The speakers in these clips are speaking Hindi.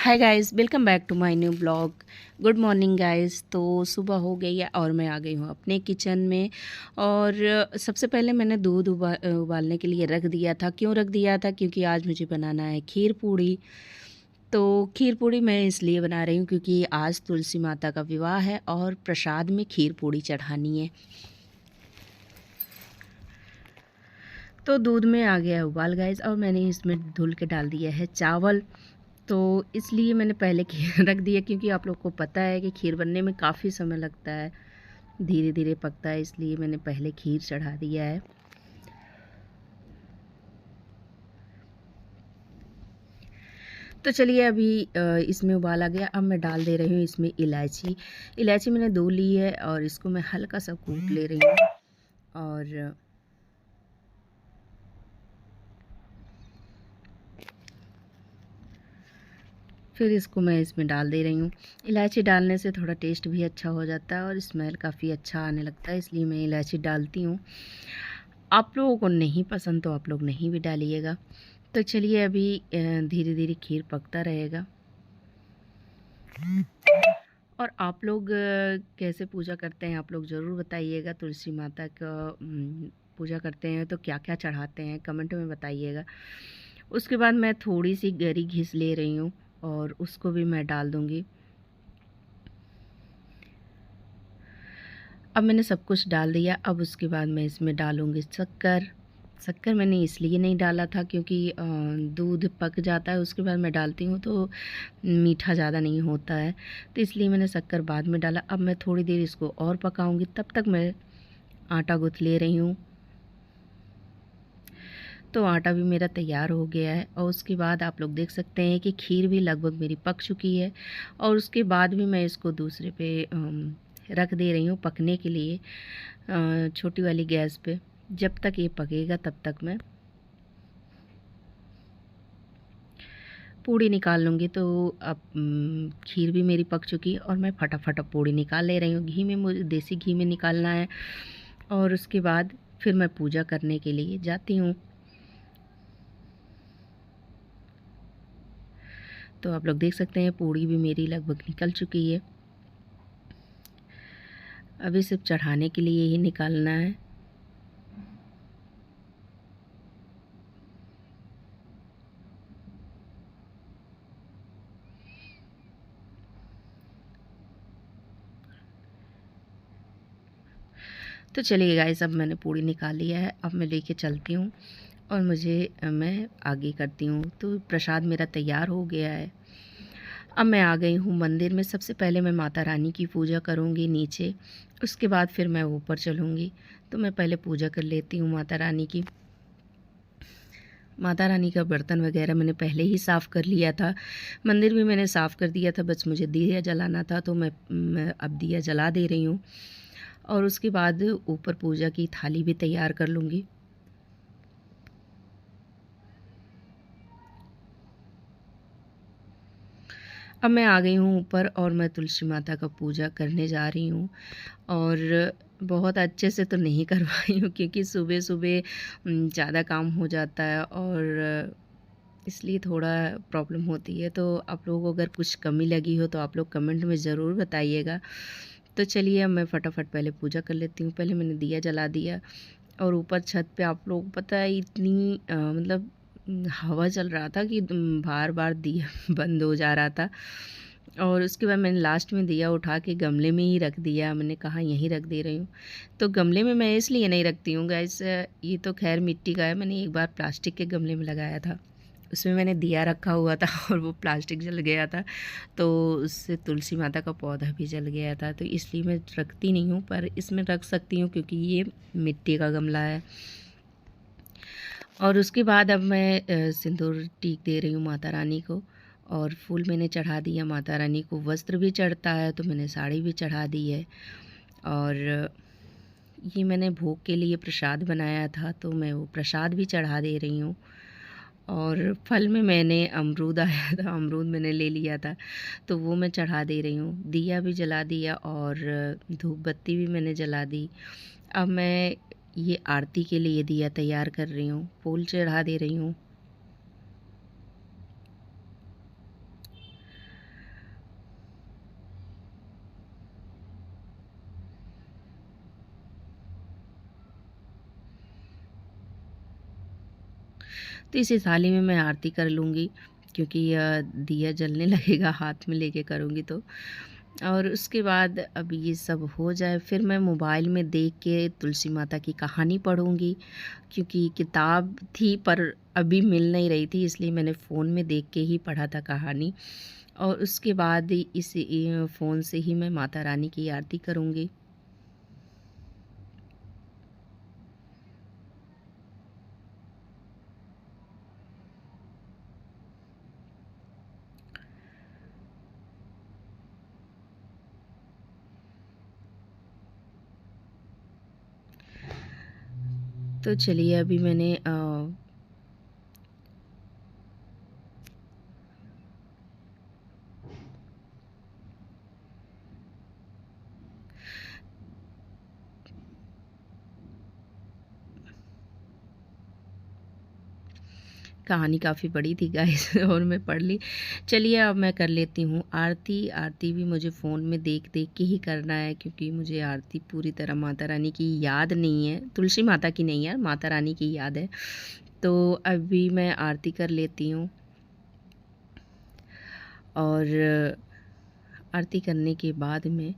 Hi guys, welcome back to my new blog. Good morning guys. तो सुबह हो गई है और मैं आ गई हूँ अपने किचन में। और सबसे पहले मैंने दूध उबालने के लिए रख दिया था। क्यों रख दिया था? क्योंकि आज मुझे बनाना है खीर पूड़ी। तो खीर पूड़ी मैं इसलिए बना रही हूँ क्योंकि आज तुलसी माता का विवाह है और प्रसाद में खीर पूड़ी चढ़ानी है। तो दूध में आ गया है उबाल गाइस, और मैंने इसमें धुल के डाल दिया है चावल। तो इसलिए मैंने पहले खीर रख दिया, क्योंकि आप लोग को पता है कि खीर बनने में काफ़ी समय लगता है, धीरे धीरे पकता है, इसलिए मैंने पहले खीर चढ़ा दिया है। तो चलिए अभी इसमें उबाल आ गया। अब मैं डाल दे रही हूँ इसमें इलायची। इलायची मैंने 2 ली है और इसको मैं हल्का सा कूट ले रही हूँ। और फिर इसको मैं इसमें डाल दे रही हूँ। इलायची डालने से थोड़ा टेस्ट भी अच्छा हो जाता है और स्मेल काफ़ी अच्छा आने लगता है, इसलिए मैं इलायची डालती हूँ। आप लोगों को नहीं पसंद तो आप लोग नहीं भी डालिएगा। तो चलिए अभी धीरे धीरे खीर पकता रहेगा। और आप लोग कैसे पूजा करते हैं आप लोग ज़रूर बताइएगा। तुलसी माता का पूजा करते हैं तो क्या क्या चढ़ाते हैं कमेंट में बताइएगा। उसके बाद मैं थोड़ी सी गरी घिस ले रही हूँ और उसको भी मैं डाल दूँगी। अब मैंने सब कुछ डाल दिया। अब उसके बाद मैं इसमें डालूँगी शक्कर। शक्कर मैंने इसलिए नहीं डाला था क्योंकि दूध पक जाता है, उसके बाद मैं डालती हूँ तो मीठा ज़्यादा नहीं होता है, तो इसलिए मैंने शक्कर बाद में डाला। अब मैं थोड़ी देर इसको और पकाऊँगी, तब तक मैं आटा गूँथ ले रही हूँ। तो आटा भी मेरा तैयार हो गया है और उसके बाद आप लोग देख सकते हैं कि खीर भी लगभग मेरी पक चुकी है। और उसके बाद भी मैं इसको दूसरे पे रख दे रही हूँ पकने के लिए, छोटी वाली गैस पे। जब तक ये पकेगा तब तक मैं पूड़ी निकाल लूँगी। तो अब खीर भी मेरी पक चुकी है और मैं फटाफट अब पूड़ी निकाल ले रही हूँ। घी में, मुझे देसी घी में निकालना है। और उसके बाद फिर मैं पूजा करने के लिए जाती हूँ। तो आप लोग देख सकते हैं पूड़ी भी मेरी लगभग निकल चुकी है। अभी सिर्फ चढ़ाने के लिए ही निकालना है। तो चलिए गाइस, अब मैंने पूड़ी निकाल लिया है। अब मैं लेके चलती हूँ और मैं आगे करती हूँ। तो प्रसाद मेरा तैयार हो गया है। अब मैं आ गई हूँ मंदिर में। सबसे पहले मैं माता रानी की पूजा करूँगी नीचे, उसके बाद फिर मैं ऊपर चलूँगी। तो मैं पहले पूजा कर लेती हूँ माता रानी की। माता रानी का बर्तन वगैरह मैंने पहले ही साफ़ कर लिया था। मंदिर भी मैंने साफ़ कर दिया था, बस मुझे दिया जलाना था, तो मैं अब दिया जला दे रही हूँ। और उसके बाद ऊपर पूजा की थाली भी तैयार कर लूँगी। अब मैं आ गई हूँ ऊपर और मैं तुलसी माता का पूजा करने जा रही हूँ। और बहुत अच्छे से तो नहीं कर पाई हूँ क्योंकि सुबह-सुबह ज़्यादा काम हो जाता है और इसलिए थोड़ा प्रॉब्लम होती है। तो आप लोगों को अगर कुछ कमी लगी हो तो आप लोग कमेंट में ज़रूर बताइएगा। तो चलिए अब मैं फटाफट पहले पूजा कर लेती हूँ। पहले मैंने दिया जला दिया और ऊपर छत पे आप लोग पता है इतनी मतलब हवा चल रहा था कि बार-बार दिया बंद हो जा रहा था। और उसके बाद मैंने लास्ट में दिया उठा के गमले में ही रख दिया। मैंने कहा यहीं रख दे रही हूँ। तो गमले में मैं इसलिए नहीं रखती हूँ गाइस, ये तो ख़ैर मिट्टी का है। मैंने एक बार प्लास्टिक के गमले में लगाया था। उसमें मैंने दिया रखा हुआ था और वो प्लास्टिक जल गया था, तो उससे तुलसी माता का पौधा भी जल गया था। तो इसलिए मैं रखती नहीं हूँ, पर इसमें रख सकती हूँ क्योंकि ये मिट्टी का गमला है। और उसके बाद अब मैं सिंदूर टीक दे रही हूँ माता रानी को। और फूल मैंने चढ़ा दिया माता रानी को। वस्त्र भी चढ़ता है तो मैंने साड़ी भी चढ़ा दी है। और ये मैंने भोग के लिए प्रसाद बनाया था, तो मैं वो प्रसाद भी चढ़ा दे रही हूँ। और फल में मैंने अमरूद आया था, अमरूद मैंने ले लिया था, तो वो मैं चढ़ा दे रही हूँ। दिया भी जला दिया और धूप बत्ती भी मैंने जला दी। अब मैं ये आरती के लिए दिया तैयार कर रही हूँ, फूल चढ़ा दे रही हूँ। तो इसी थाली में मैं आरती कर लूँगी, क्योंकि दिया जलने लगेगा हाथ में लेके करूँगी तो। और उसके बाद अब ये सब हो जाए, फिर मैं मोबाइल में देख के तुलसी माता की कहानी पढ़ूँगी, क्योंकि किताब थी पर अभी मिल नहीं रही थी, इसलिए मैंने फ़ोन में देख के ही पढ़ा था कहानी। और उसके बाद इस फ़ोन से ही मैं माता रानी की आरती करूँगी। तो चलिए अभी मैंने कहानी काफ़ी बड़ी थी गाइस और मैं पढ़ ली। चलिए अब मैं कर लेती हूँ आरती। आरती भी मुझे फ़ोन में देख देख के ही करना है, क्योंकि मुझे आरती पूरी तरह माता रानी की याद नहीं है, तुलसी माता की नहीं है, माता रानी की याद है। तो अभी मैं आरती कर लेती हूँ। और आरती करने के बाद में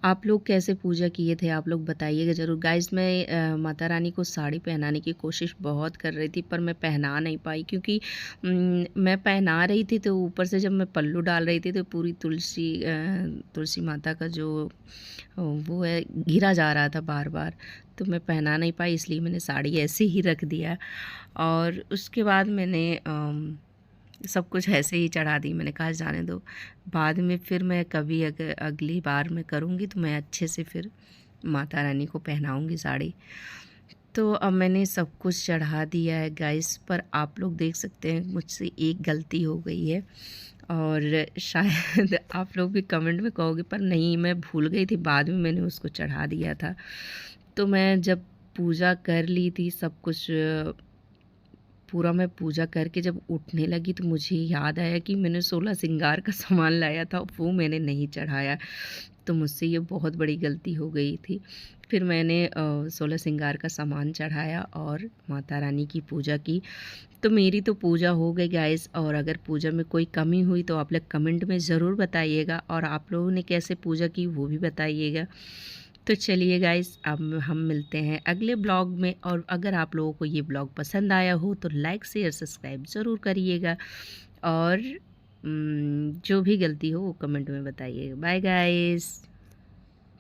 आप लोग कैसे पूजा किए थे, आप लोग बताइएगा ज़रूर। गाइस मैं माता रानी को साड़ी पहनाने की कोशिश बहुत कर रही थी, पर मैं पहना नहीं पाई, क्योंकि मैं पहना रही थी तो ऊपर से जब मैं पल्लू डाल रही थी तो पूरी तुलसी माता का जो वो है घिरा जा रहा था बार बार। तो मैं पहना नहीं पाई, इसलिए मैंने साड़ी ऐसे ही रख दिया। और उसके बाद मैंने सब कुछ ऐसे ही चढ़ा दी। मैंने कहा जाने दो, बाद में फिर मैं कभी अगर अगली बार मैं करूँगी तो मैं अच्छे से फिर माता रानी को पहनाऊँगी साड़ी। तो अब मैंने सब कुछ चढ़ा दिया है गाइस, पर आप लोग देख सकते हैं मुझसे एक गलती हो गई है। और शायद आप लोग भी कमेंट में कहोगे, पर नहीं, मैं भूल गई थी, बाद में मैंने उसको चढ़ा दिया था। तो मैं जब पूजा कर ली थी सब कुछ पूरा, मैं पूजा करके जब उठने लगी तो मुझे याद आया कि मैंने 16 श्रृंगार का सामान लाया था, वो मैंने नहीं चढ़ाया। तो मुझसे ये बहुत बड़ी गलती हो गई थी। फिर मैंने 16 श्रृंगार का सामान चढ़ाया और माता रानी की पूजा की। तो मेरी तो पूजा हो गई गाइस, और अगर पूजा में कोई कमी हुई तो आप लोग कमेंट में ज़रूर बताइएगा, और आप लोगों ने कैसे पूजा की वो भी बताइएगा। तो चलिए गाइस, अब हम मिलते हैं अगले ब्लॉग में, और अगर आप लोगों को ये ब्लॉग पसंद आया हो तो लाइक शेयर सब्सक्राइब ज़रूर करिएगा, और जो भी गलती हो वो कमेंट में बताइएगा। Bye guys.